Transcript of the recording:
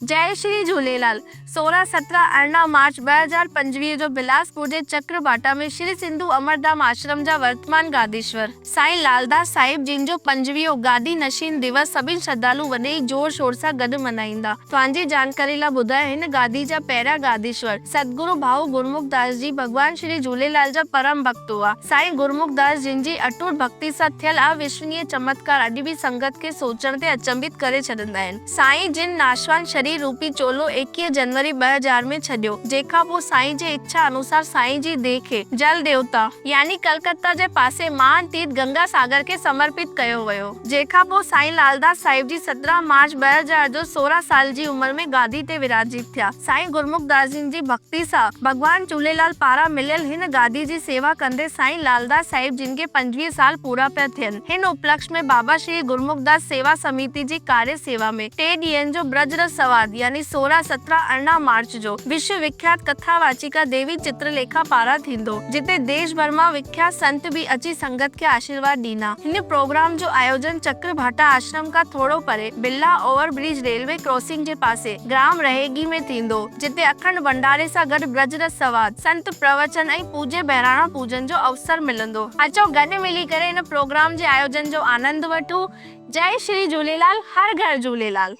जय श्री झूलेलाल। 16, 17, 18 मार्च 2025 जो बिलासपुर जे चक्रभाटा में श्री सिंधु अमरधाम आश्रम जा वर्तमान गादीश्वर साईं लालदास साहिब जिन जो 25 गादी नशीन दिवस सभी श्रद्धालु वॾे जोर शोर सां गॾु मल्हाईंदा। तव्हांजी जानकारी लाइ ॿुधाए हिन गादी जा पहिरियां गादीश्वर सतगुरु भाऊ गुरमुख दास जी भगवान श्री झूलेलाल जा परम भक्त हुआ। साईं गुरमुख दास जिन जी अटूट भक्ति सां थियल अविश्वसनीय चमत्कार अॼु बि संगत खे सोचण ते अचंभित करे छॾींदा आहिनि। साईं जिन नाशवान शरीर रूपी चोलो 21 जनवरी 2000 में छॾियो, जेखां पोइ साईं जे इच्छा अनुसार साईं जी देह खे जल देवता यानी कलकत्ता जे पासे महान तीर्थ गंगा सागर के समर्पित कयो वियो, जेखां पोइ साईं लालदास साहिब जी 17 मार्च 2000 जो 16 साल जी उम्र में गादी ते विराजित थिया। साईं गुरमुख दास जी भक्ति सां भगवान झूलेलाल पारां मिलियल हिन गादी जी सेवा कंदे साईं लालदास साहिब जिन के 25 साल पूरा पिया थियनि। हिन उपलक्ष्य में बाबा श्री गुरमुख दास सेवा समिति जी कार्य सेवा में 3 ॾींहनि जो ब्रज रस संवाद यानी 16, 17, 18 मार्च जो विश्व विख्यात कथा वाचिका देवी चित्रलेखा पारां थींदो, जिते देश भर मां विख्यात संत भी अची संगत के आशीर्वाद ॾींदा। हिन प्रोग्राम जो आयोजन चक्रभाटा आश्रम का थोड़ो परे बिल्ला ओवर ब्रिज रेलवे क्रॉसिंग जे पासे ग्राम रहेगी में थींदो, जिते अखंड भंडारे सां गॾु ब्रज रस संवाद, संत प्रवचन ऐं पूज्य बहिराणा पूजन जो अवसर मिलंदो। अचो गॾु मिली करे इन प्रोग्राम जे आयोजन जो आनंद वठूं। जय श्री झूलेलाल, हर घर झूलेलाल।